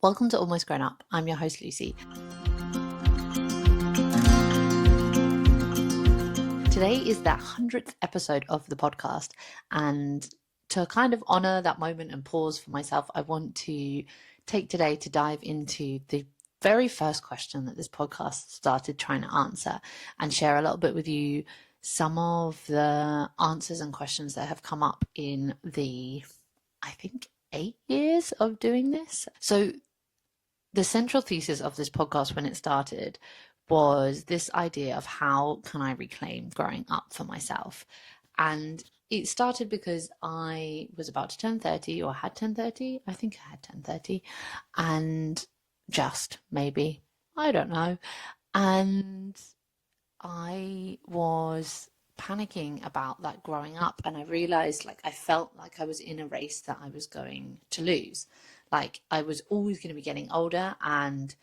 Welcome to Almost Grown Up. I'm your host, Lucy. Today is the 100th episode of the podcast, and to kind of honor that moment and pause for myself, I want to take today to dive into the very first question that this podcast started trying to answer and share a little bit with you some of the answers and questions that have come up in the, I think, 8 years of doing this. So the central thesis of this podcast when it started was this idea of how can I reclaim growing up for myself. And it started because I was about to turn 30, or had turned 30. I think I had turned 30. And just maybe, I don't know. And I was panicking about that growing up, and I realized I felt like I was in a race that I was going to lose. Like I was always going to be getting older, and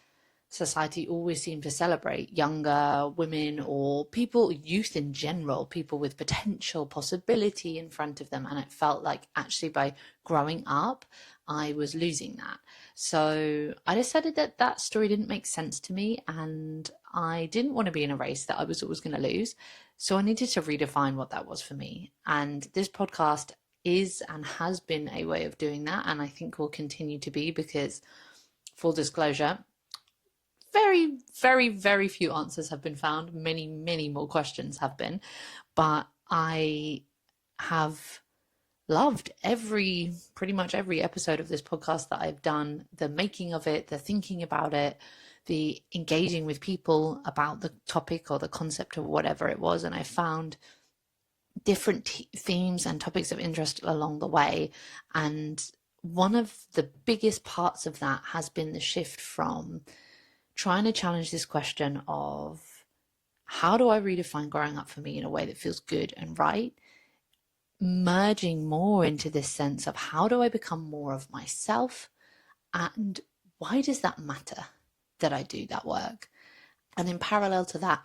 society always seemed to celebrate younger women or people, youth in general, people with potential, possibility in front of them. And it felt like actually by growing up, I was losing that. So I decided that that story didn't make sense to me, and I didn't want to be in a race that I was always going to lose. So I needed to redefine what that was for me. And this podcast is and has been a way of doing that, and I think will continue to be, because, full disclosure, very, very, very few answers have been found. Many, many more questions have been. But I have loved pretty much every episode of this podcast that I've done, the making of it, the thinking about it, the engaging with people about the topic or the concept or whatever it was. And I found different themes and topics of interest along the way. And one of the biggest parts of that has been the shift from trying to challenge this question of how do I redefine growing up for me in a way that feels good and right, merging more into this sense of how do I become more of myself, and why does that matter that I do that work? And in parallel to that,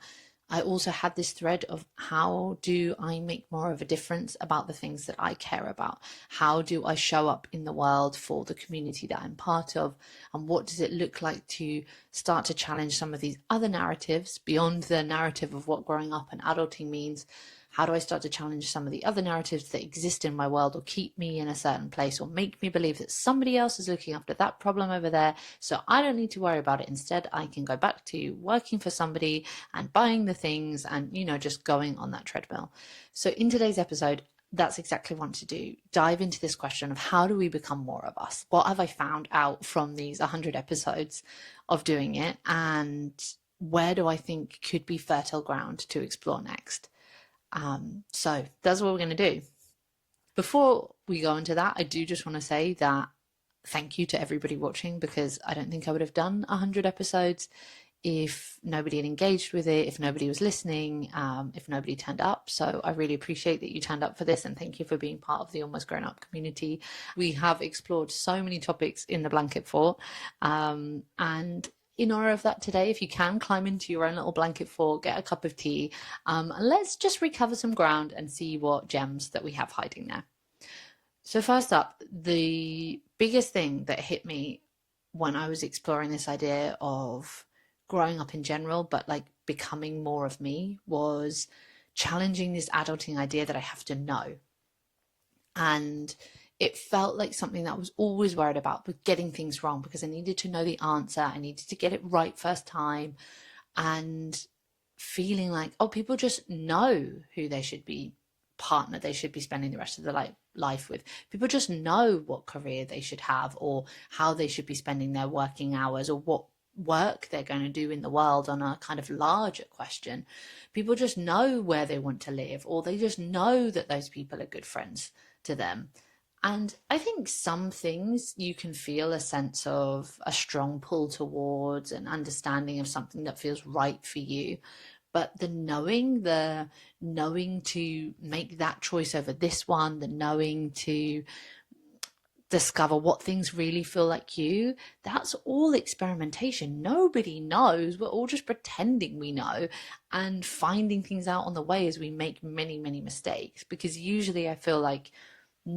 I also had this thread of how do I make more of a difference about the things that I care about? How do I show up in the world for the community that I'm part of? And what does it look like to start to challenge some of these other narratives beyond the narrative of what growing up and adulting means? How do I start to challenge some of the other narratives that exist in my world, or keep me in a certain place, or make me believe that somebody else is looking after that problem over there, so I don't need to worry about it. Instead, I can go back to working for somebody and buying the things and, just going on that treadmill. So in today's episode, that's exactly what I want to do. Dive into this question of how do we become more of us? What have I found out from these 100 episodes of doing it? And where do I think could be fertile ground to explore next? So that's what we're going to do. Before we go into that, I do just want to say that thank you to everybody watching, because I don't think I would have done 100 episodes if nobody had engaged with it, if nobody was listening, if nobody turned up. So I really appreciate that you turned up for this, and thank you for being part of the Almost Grown Up community. We have explored so many topics in the blanket fort, and in honor of that today, if you can, climb into your own little blanket fort, get a cup of tea, and let's just recover some ground and see what gems that we have hiding there. So first up, the biggest thing that hit me when I was exploring this idea of growing up in general, but becoming more of me, was challenging this adulting idea that I have to know. And it felt like something that I was always worried about, with getting things wrong, because I needed to know the answer. I needed to get it right first time, and feeling like, oh, people just know who they should be partner they should be spending the rest of their life with. People just know what career they should have, or how they should be spending their working hours, or what work they're going to do in the world on a kind of larger question. People just know where they want to live, or they just know that those people are good friends to them. And I think some things you can feel a sense of a strong pull towards, an understanding of something that feels right for you. But the knowing to make that choice over this one, the knowing to discover what things really feel like you, that's all experimentation. Nobody knows. We're all just pretending we know and finding things out on the way as we make many, many mistakes. Because usually I feel like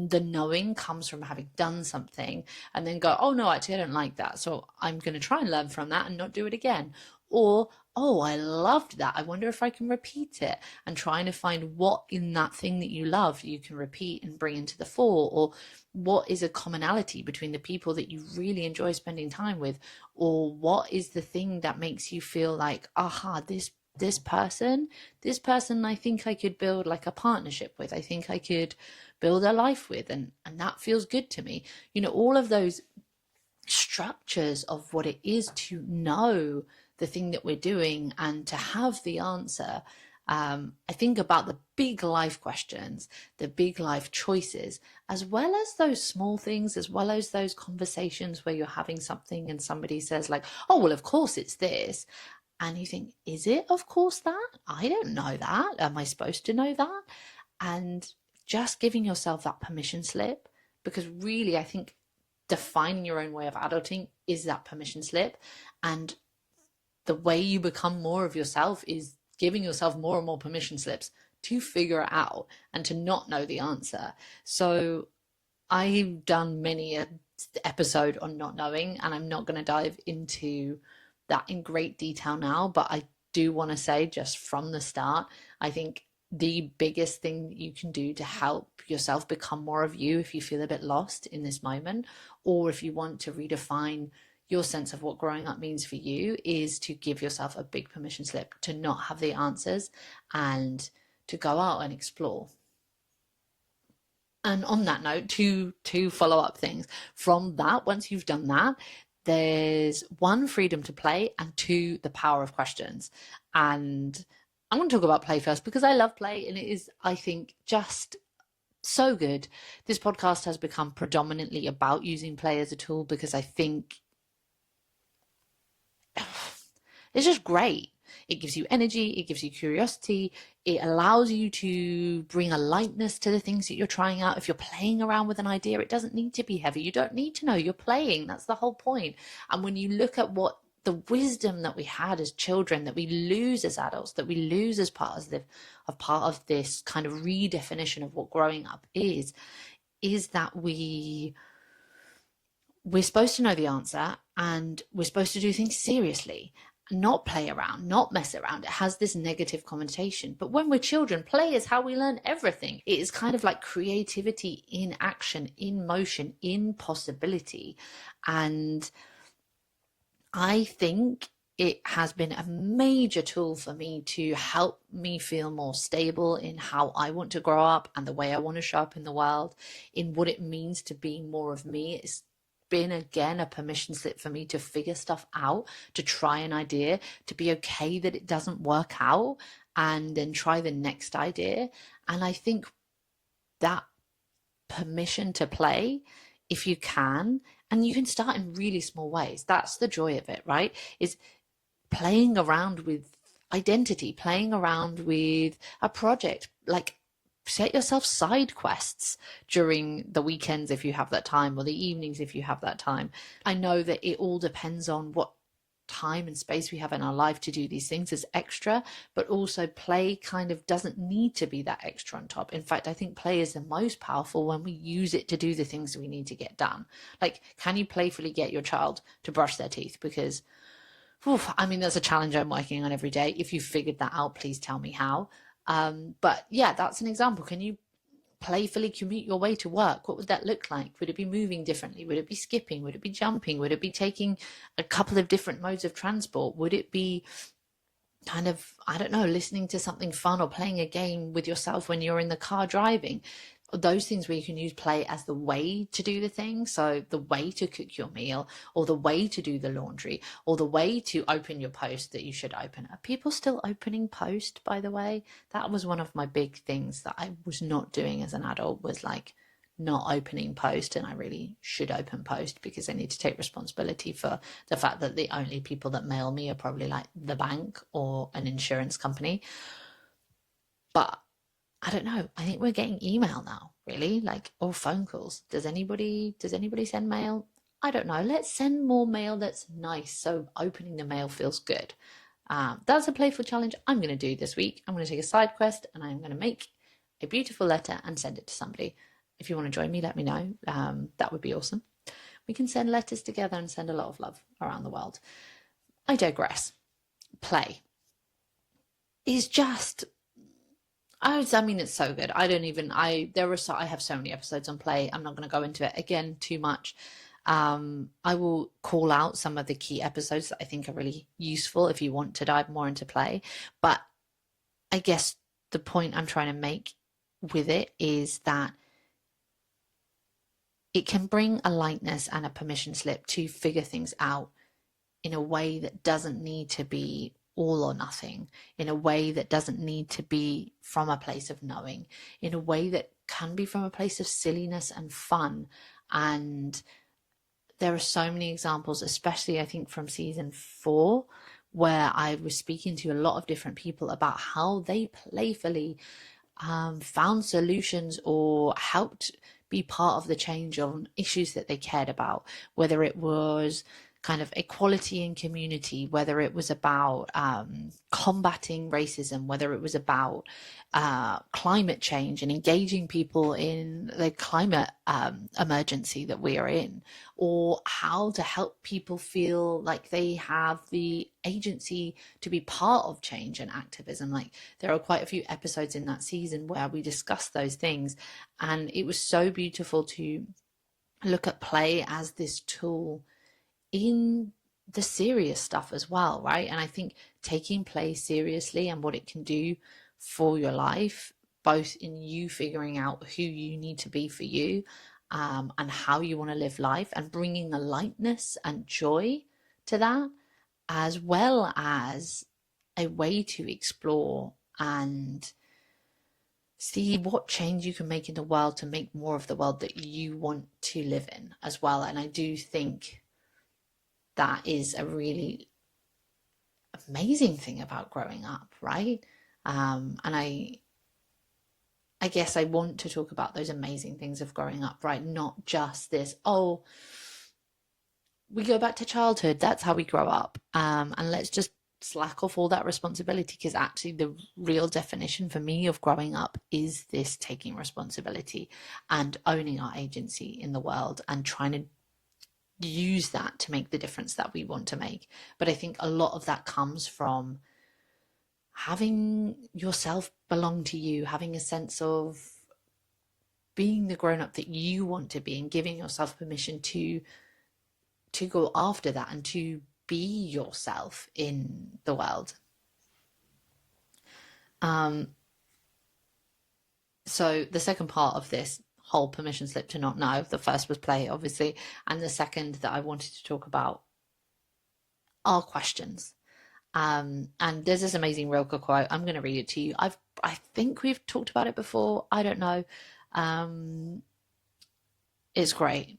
the knowing comes from having done something and then go, oh no, actually I don't like that, so I'm going to try and learn from that and not do it again. Or, oh, I loved that, I wonder if I can repeat it, and trying to find what in that thing that you love you can repeat and bring into the fore. Or what is a commonality between the people that you really enjoy spending time with? Or what is the thing that makes you feel like, aha, this person, I think I could build like a partnership with, I think I could build a life with, and that feels good to me. All of those structures of what it is to know the thing that we're doing and to have the answer. I think about the big life questions, the big life choices, as well as those small things, as well as those conversations where you're having something and somebody says like, oh, well, of course it's this. And you think, is it of course that? I don't know that. Am I supposed to know that? And just giving yourself that permission slip, because really, I think defining your own way of adulting is that permission slip. And the way you become more of yourself is giving yourself more and more permission slips to figure it out and to not know the answer. So I've done many an episode on not knowing, and I'm not going to dive into that in great detail now, but I do want to say just from the start, I think the biggest thing that you can do to help yourself become more of you, if you feel a bit lost in this moment, or if you want to redefine your sense of what growing up means for you, is to give yourself a big permission slip to not have the answers and to go out and explore. And on that note, two follow up things from that. Once you've done that, there's one, freedom to play, and two, the power of questions. And I want to talk about play first because I love play, and it is, I think, just so good. This podcast has become predominantly about using play as a tool because I think it's just great. It gives you energy, it gives you curiosity, it allows you to bring a lightness to the things that you're trying out. If you're playing around with an idea, it doesn't need to be heavy. You don't need to know, you're playing. That's the whole point. And when you look at what the wisdom that we had as children, that we lose as adults, that we lose as part of this kind of redefinition of what growing up is that we're supposed to know the answer, and we're supposed to do things seriously, not play around, not mess around. It has this negative connotation. But when we're children, play is how we learn everything. It is kind of like creativity in action, in motion, in possibility. And I think it has been a major tool for me to help me feel more stable in how I want to grow up and the way I want to show up in the world, in what it means to be more of me. It's been, again, a permission slip for me to figure stuff out, to try an idea, to be okay that it doesn't work out, and then try the next idea. And I think that permission to play, if you can, and you can start in really small ways. That's the joy of it, right? Is playing around with identity, playing around with a project. Like, set yourself side quests during the weekends if you have that time, or the evenings if you have that time. I know that it all depends on what time and space we have in our life to do these things as extra, but also play kind of doesn't need to be that extra on top. In fact, I think play is the most powerful when we use it to do the things we need to get done. Like, can you playfully get your child to brush their teeth? Because I mean, that's a challenge I'm working on every day. If you figured that out, please tell me how. But yeah, that's an example. Can you playfully commute your way to work? What would that look like? Would it be moving differently? Would it be skipping? Would it be jumping? Would it be taking a couple of different modes of transport? Would it be kind of, I don't know, listening to something fun or playing a game with yourself when you're in the car driving? Those things where you can use play as the way to do the thing. So the way to cook your meal, or the way to do the laundry, or the way to open your post that you should open. Are people still opening post, by the way? That was one of my big things that I was not doing as an adult, was like not opening post. And I really should open post, because I need to take responsibility for the fact that the only people that mail me are probably like the bank or an insurance company. But I don't know. I think we're getting email now, really, like, or phone calls. Does anybody send mail? I don't know. Let's send more mail that's nice, so opening the mail feels good. That's a playful challenge I'm going to do this week. I'm going to take a side quest and I'm going to make a beautiful letter and send it to somebody. if you want to join me, let me know. That would be awesome. We can send letters together and send a lot of love around the world. I digress. Play is just, I mean, it's so good. I have so many episodes on play. I'm not going to go into it again too much. I will call out some of the key episodes that I think are really useful if you want to dive more into play. But I guess the point I'm trying to make with it is that it can bring a lightness and a permission slip to figure things out in a way that doesn't need to be all or nothing, in a way that doesn't need to be from a place of knowing, in a way that can be from a place of silliness and fun. And there are so many examples, especially I think from season 4, where I was speaking to a lot of different people about how they playfully found solutions or helped be part of the change on issues that they cared about, whether it was kind of equality in community, whether it was about combating racism, whether it was about climate change and engaging people in the climate emergency that we are in, or how to help people feel like they have the agency to be part of change and activism. Like, there are quite a few episodes in that season where we discuss those things, and it was so beautiful to look at play as this tool in the serious stuff as well, right? And I think taking play seriously and what it can do for your life, both in you figuring out who you need to be for you, and how you want to live life, and bringing a lightness and joy to that, as well as a way to explore and see what change you can make in the world to make more of the world that you want to live in as well. And I do think that is a really amazing thing about growing up, right? And I guess I want to talk about those amazing things of growing up, right? Not just this, oh, we go back to childhood, that's how we grow up, and let's just slack off all that responsibility, because actually the real definition for me of growing up is this taking responsibility and owning our agency in the world and trying to use that to make the difference that we want to make. But I think a lot of that comes from having yourself belong to you, having a sense of being the grown-up that you want to be, and giving yourself permission to go after that and to be yourself in the world. So the second part of this whole permission slip to not know, the first was play, obviously, and the second that I wanted to talk about are questions. And there's this amazing Rilke quote. I'm going to read it to you. I think we've talked about it before. I don't know. It's great.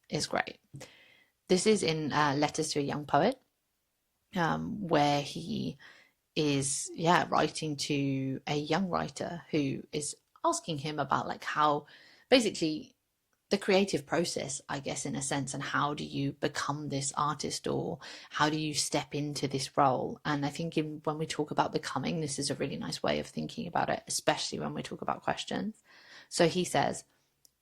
It's great. This is in Letters to a Young Poet, where he is, writing to a young writer who is asking him about like how basically the creative process, I guess, in a sense, and how do you become this artist, or how do you step into this role? And I think when we talk about becoming, this is a really nice way of thinking about it, especially when we talk about questions. So he says,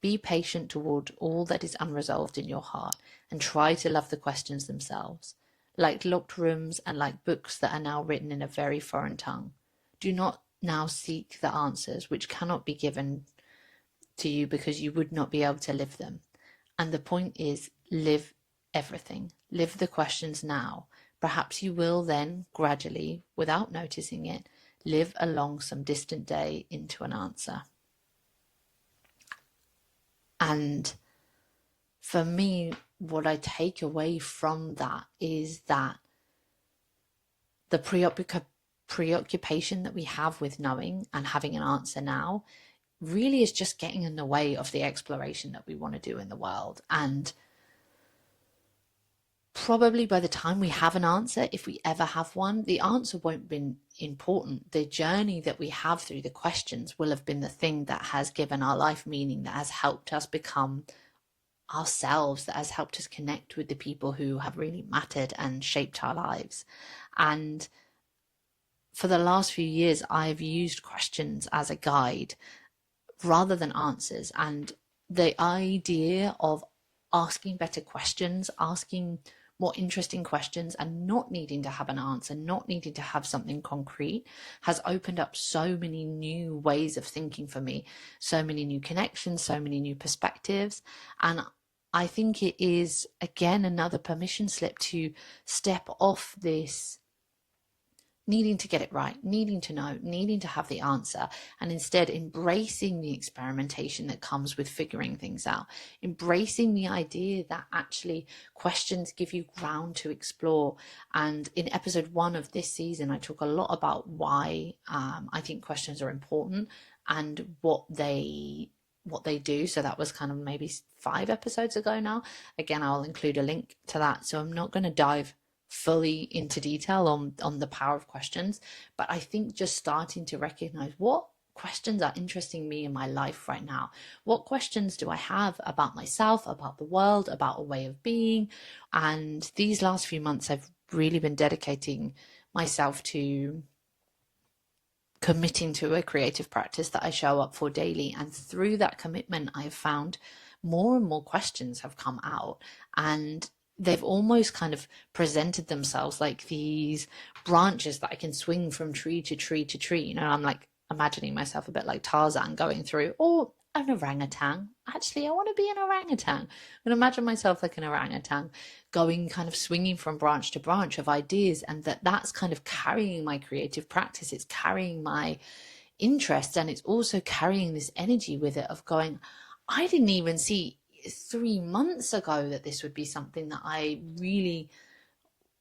be patient toward all that is unresolved in your heart, and try to love the questions themselves, like locked rooms and like books that are now written in a very foreign tongue. Do not now seek the answers which cannot be given to you because you would not be able to live them. And the point is, live everything. Live the questions now. Perhaps you will then gradually, without noticing it, live along some distant day into an answer. And for me, what I take away from that is that the preoccupation that we have with knowing and having an answer now really is just getting in the way of the exploration that we want to do in the world. And probably by the time we have an answer, if we ever have one, the answer won't be important. The journey that we have through the questions will have been the thing that has given our life meaning, that has helped us become ourselves, that has helped us connect with the people who have really mattered and shaped our lives. And for the last few years, I've used questions as a guide rather than answers. And the idea of asking better questions, asking more interesting questions, and not needing to have an answer, not needing to have something concrete, has opened up so many new ways of thinking for me, so many new connections, so many new perspectives. And I think it is, again, another permission slip to step off this needing to get it right, needing to know, needing to have the answer, and instead embracing the experimentation that comes with figuring things out, embracing the idea that actually questions give you ground to explore. And in episode 1 of this season, I talk a lot about why I think questions are important and what they do. So that was kind of maybe 5 episodes ago now. Again, I'll include a link to that. So I'm not going to dive fully into detail on the power of questions, but I think just starting to recognize what questions are interesting me in my life right now. What questions do I have about myself, about the world, about a way of being? And these last few months, I've really been dedicating myself to committing to a creative practice that I show up for daily. And through that commitment, I've found more and more questions have come out, and they've almost kind of presented themselves like these branches that I can swing from tree to tree to tree. You know, I'm like imagining myself a bit like Tarzan going through, or an orangutan. Actually, I want to be an orangutan. And imagine myself like an orangutan going kind of swinging from branch to branch of ideas, and that's kind of carrying my creative practice. It's carrying my interests, and it's also carrying this energy with it of going, I didn't even see 3 months ago that this would be something that I really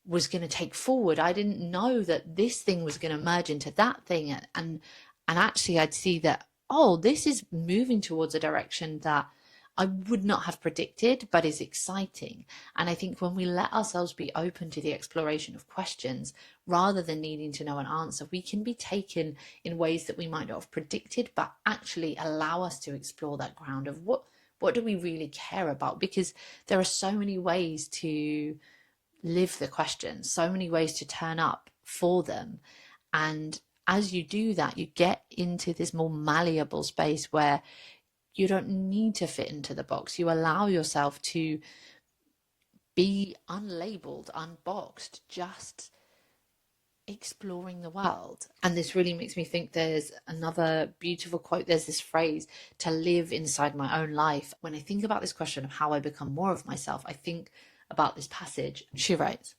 was going to take forward. I didn't know that this thing was going to merge into that thing, and actually I'd see that, oh, this is moving towards a direction that I would not have predicted, but is exciting. And I think when we let ourselves be open to the exploration of questions, rather than needing to know an answer, we can be taken in ways that we might not have predicted, but actually allow us to explore that ground of what do we really care about? Because there are so many ways to live the questions, so many ways to turn up for them. And as you do that, you get into this more malleable space where you don't need to fit into the box. You allow yourself to be unlabeled, unboxed, just exploring the world. And this really makes me think there's another beautiful quote. There's this phrase, to live inside my own life. When I think about this question of how I become more of myself, I think about this passage. She writes,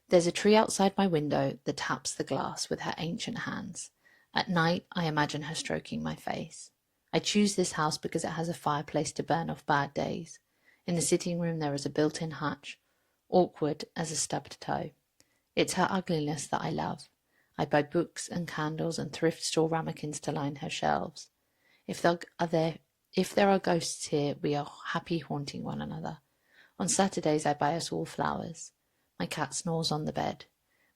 "There's a tree outside my window that taps the glass with her ancient hands. At night, I imagine her stroking my face. I choose this house because it has a fireplace to burn off bad days. In the sitting room there is a built-in hutch, awkward as a stubbed toe. It's her ugliness that I love. I buy books and candles and thrift store ramekins to line her shelves. If there are ghosts here, we are happy haunting one another. On Saturdays I buy us all flowers. My cat snores on the bed.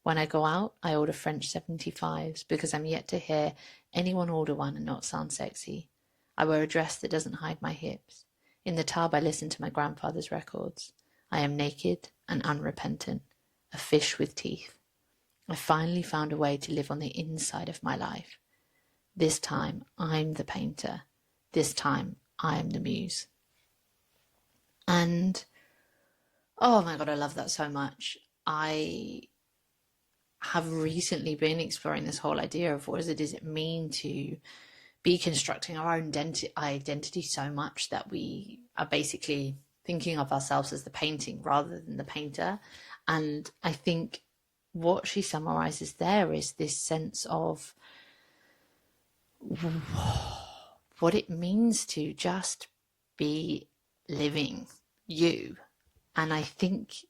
When I go out, I order French 75s because I'm yet to hear anyone order one and not sound sexy. I wear a dress that doesn't hide my hips. In the tub, I listen to my grandfather's records. I am naked and unrepentant, a fish with teeth. I finally found a way to live on the inside of my life. This time, I'm the painter. This time, I'm the muse." And oh my God, I love that so much. I have recently been exploring this whole idea of what does it mean to be constructing our own identity so much that we are basically thinking of ourselves as the painting rather than the painter. And I think what she summarizes there is this sense of what it means to just be living you. And I think,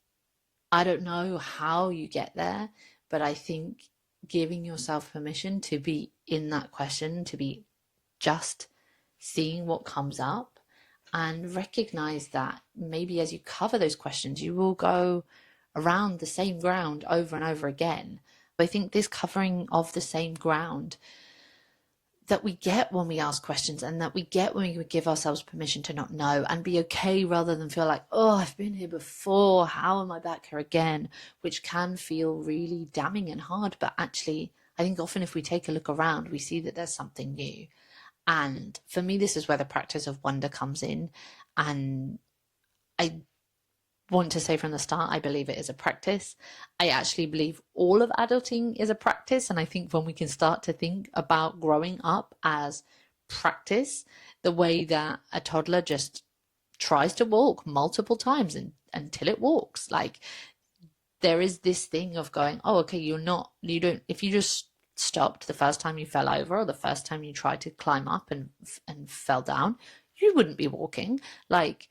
I don't know how you get there, but I think giving yourself permission to be in that question, to be just seeing what comes up, and recognize that maybe as you cover those questions, you will go around the same ground over and over again. But I think this covering of the same ground that we get when we ask questions, and that we get when we give ourselves permission to not know and be okay, rather than feel like, oh, I've been here before, how am I back here again? Which can feel really damning and hard. But actually, I think often if we take a look around, we see that there's something new. And for me, this is where the practice of wonder comes in. And I want to say from the start, I believe it is a practice. I actually believe all of adulting is a practice. And I think when we can start to think about growing up as practice, the way that a toddler just tries to walk multiple times until it walks, like there is this thing of going, oh, okay, you don't, if you just stopped the first time you fell over or the first time you tried to climb up and fell down, you wouldn't be walking. Like,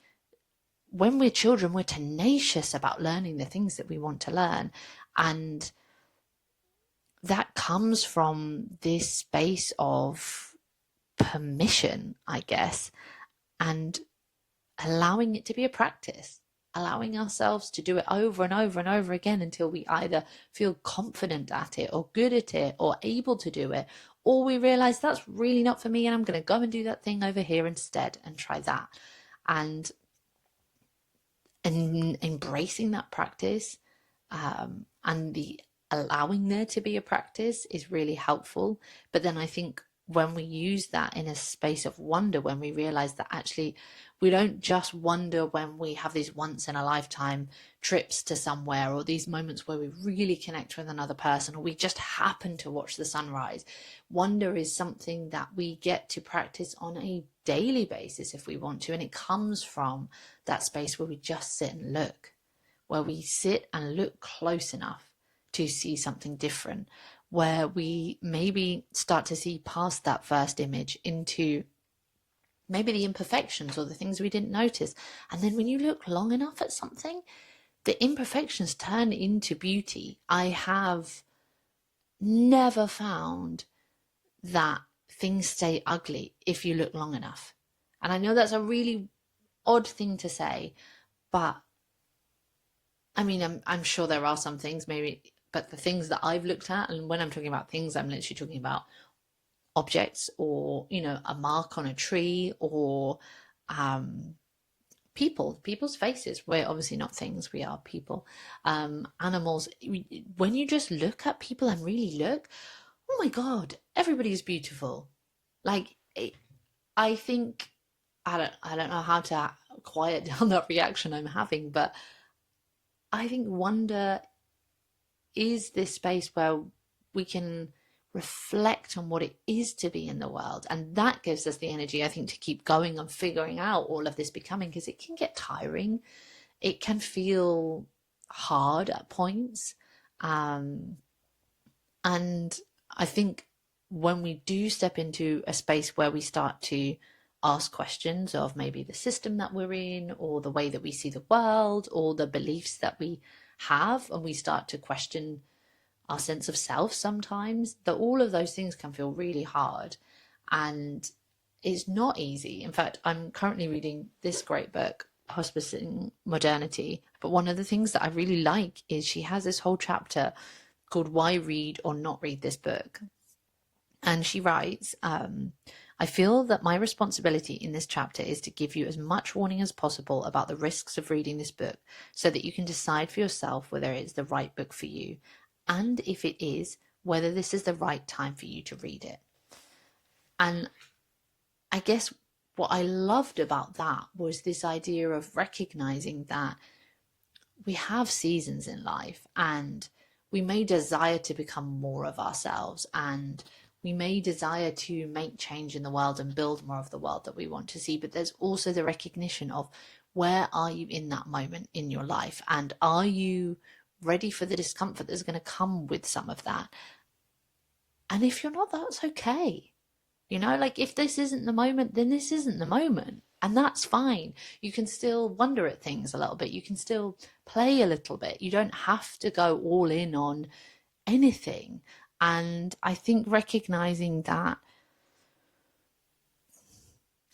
when we're children, we're tenacious about learning the things that we want to learn. And that comes from this space of permission, I guess, and allowing it to be a practice, allowing ourselves to do it over and over and over again until we either feel confident at it or good at it or able to do it, or we realize that's really not for me and I'm going to go and do that thing over here instead and try that. And embracing that practice, and the allowing there to be a practice is really helpful. But then I think when we use that in a space of wonder, when we realize that actually we don't just wonder when we have these once in a lifetime trips to somewhere, or these moments where we really connect with another person, or we just happen to watch the sunrise. Wonder is something that we get to practice on a daily basis if we want to. And it comes from that space where we just sit and look, where we sit and look close enough to see something different, where we maybe start to see past that first image into maybe the imperfections or the things we didn't notice. And then when you look long enough at something, the imperfections turn into beauty. I have never found that things stay ugly if you look long enough. And I know that's a really odd thing to say, but I mean, I'm sure there are some things maybe, but the things that I've looked at, and when I'm talking about things, I'm literally talking about objects, or a mark on a tree, or people's faces. We're obviously not things, we are people. Animals. When you just look at people and really look, oh my god, everybody is beautiful. Like I think I don't know how to quiet down that reaction I'm having, but I think wonder is this space where we can reflect on what it is to be in the world. And that gives us the energy, I think, to keep going and figuring out all of this becoming, because it can get tiring. It can feel hard at points. And I think when we do step into a space where we start to ask questions of maybe the system that we're in, or the way that we see the world, or the beliefs that we have, and we start to question our sense of self sometimes, that all of those things can feel really hard. And it's not easy. In fact, I'm currently reading this great book, Hospice in Modernity. But one of the things that I really like is she has this whole chapter called Why Read or Not Read This Book. And she writes, I feel that my responsibility in this chapter is to give you as much warning as possible about the risks of reading this book, so that you can decide for yourself whether it is the right book for you, and if it is, whether this is the right time for you to read it. And I guess what I loved about that was this idea of recognizing that we have seasons in life, and we may desire to become more of ourselves, and we may desire to make change in the world and build more of the world that we want to see. But there's also the recognition of, where are you in that moment in your life? And are you ready for the discomfort that's going to come with some of that? And if you're not, that's okay. Like, if this isn't the moment, then this isn't the moment. And that's fine. You can still wonder at things a little bit. You can still play a little bit. You don't have to go all in on anything. And I think recognizing that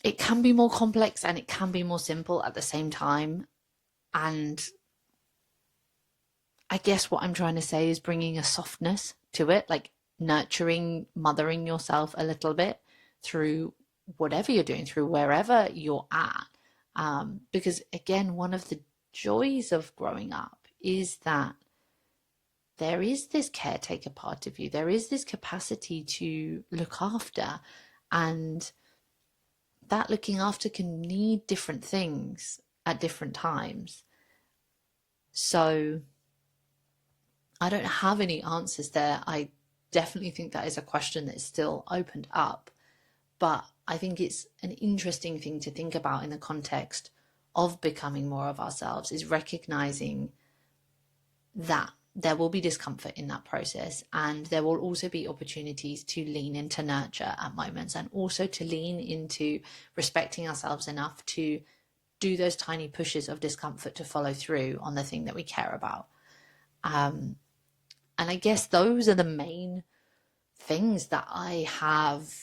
it can be more complex and it can be more simple at the same time. And I guess what I'm trying to say is bringing a softness to it, like nurturing, mothering yourself a little bit through whatever you're doing, through wherever you're at. Because again, one of the joys of growing up is that there is this caretaker part of you. There is this capacity to look after. And that looking after can need different things at different times. So I don't have any answers there. I definitely think that is a question that is still opened up, but I think it's an interesting thing to think about in the context of becoming more of ourselves, is recognizing that there will be discomfort in that process, and there will also be opportunities to lean into nurture at moments, and also to lean into respecting ourselves enough to do those tiny pushes of discomfort to follow through on the thing that we care about. And I guess those are the main things that I have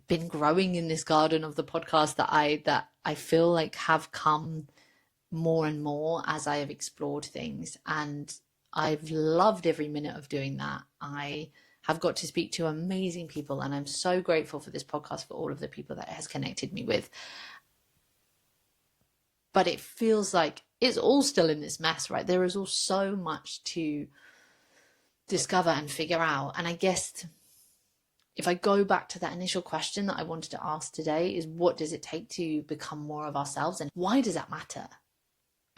been growing in this garden of the podcast, that I feel like have come more and more as I have explored things. And I've loved every minute of doing that. I have got to speak to amazing people, and I'm so grateful for this podcast, for all of the people that it has connected me with. But it feels like it's all still in this mess, right? There is all so much to discover and figure out. And I guess if I go back to that initial question that I wanted to ask today, is what does it take to become more of ourselves, and why does that matter?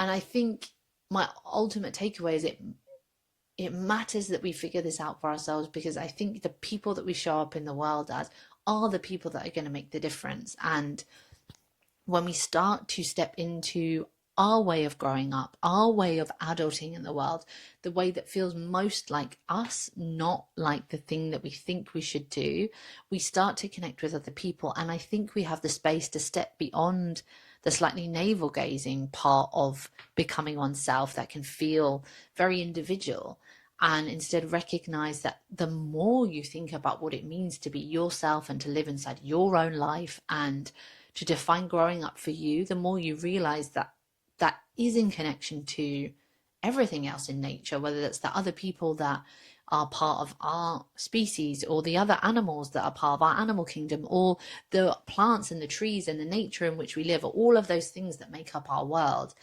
And I think my ultimate takeaway is it matters that we figure this out for ourselves, because I think the people that we show up in the world as are the people that are going to make the difference. And when we start to step into our way of growing up, our way of adulting in the world, the way that feels most like us, not like the thing that we think we should do, we start to connect with other people. And I think we have the space to step beyond the slightly navel gazing part of becoming oneself that can feel very individual, and instead recognize that the more you think about what it means to be yourself and to live inside your own life and to define growing up for you, the more you realize that that is in connection to everything else in nature, whether that's the other people that are part of our species, or the other animals that are part of our animal kingdom, or the plants and the trees and the nature in which we live, or all of those things that make up our world,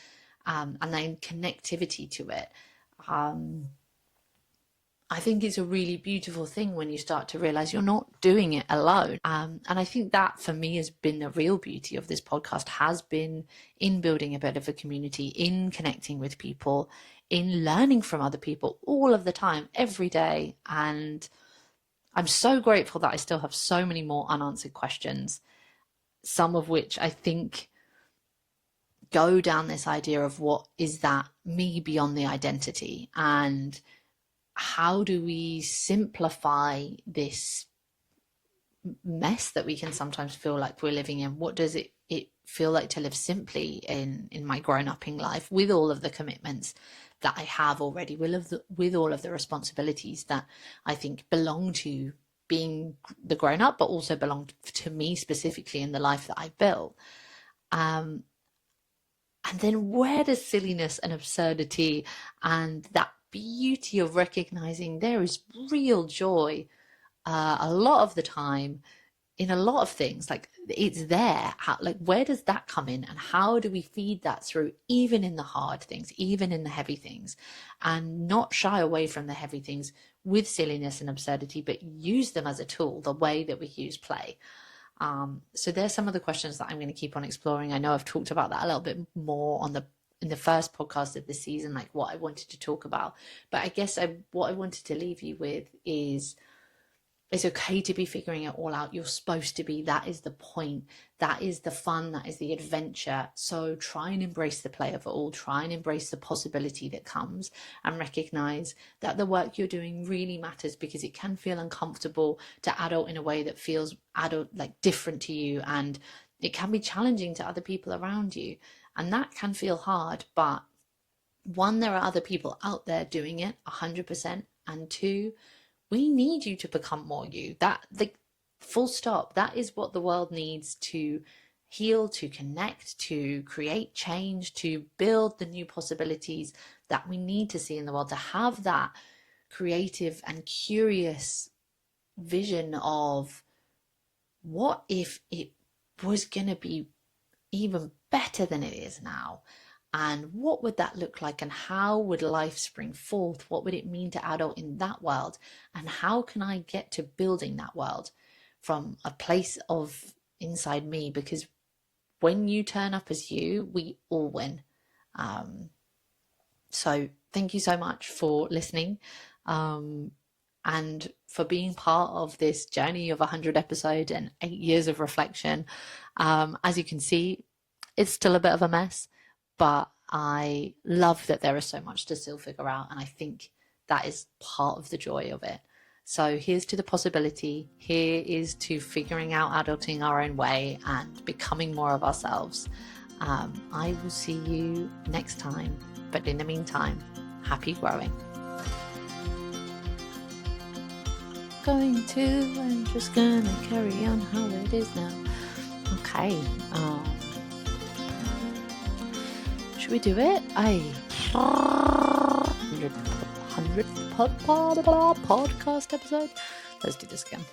and then connectivity to it. I think it's a really beautiful thing when you start to realize you're not doing it alone. And I think that for me has been the real beauty of this podcast, has been in building a bit of a community, in connecting with people, in learning from other people all of the time, every day. And I'm so grateful that I still have so many more unanswered questions, some of which I think go down this idea of what is that me beyond the identity, and how do we simplify this mess that we can sometimes feel like we're living in? What does it feel like to live simply in my grown-upping life, with all of the commitments that I have already, with all of the responsibilities that I think belong to being the grown-up, but also belong to me specifically in the life that I built. And then where does silliness and absurdity and that beauty of recognizing there is real joy a lot of the time in a lot of things, like it's there, like where does that come in, and how do we feed that through, even in the hard things, even in the heavy things, and not shy away from the heavy things with silliness and absurdity, but use them as a tool, the way that we use play. So there's some of the questions that I'm going to keep on exploring. I know I've talked about that a little bit more in the first podcast of the season, like what I wanted to talk about. But I guess what I wanted to leave you with is, it's okay to be figuring it all out. You're supposed to be. That is the point. That is the fun. That is the adventure. So try and embrace the play of it all. Try and embrace the possibility that comes, and recognize that the work you're doing really matters, because it can feel uncomfortable to adult in a way that feels adult, like different to you. And it can be challenging to other people around you. And that can feel hard. But one, there are other people out there doing it 100%. And two, we need you to become more you. That, the full stop. That is what the world needs to heal, to connect, to create change, to build the new possibilities that we need to see in the world, to have that creative and curious vision of what if it was going to be even better than it is now. And what would that look like? And how would life spring forth? What would it mean to adult in that world? And how can I get to building that world from a place of inside me, because when you turn up as you, we all win. So thank you so much for listening, and for being part of this journey of 100 episodes and 8 years of reflection. As you can see, it's still a bit of a mess, but I love that there is so much to still figure out, and I think that is part of the joy of it. So here's to the possibility. Here is to figuring out adulting our own way and becoming more of ourselves. I will see you next time. But in the meantime, happy growing. I'm just gonna carry on how it is now. Okay. Should we do it? 100th podcast episode. Let's do this again.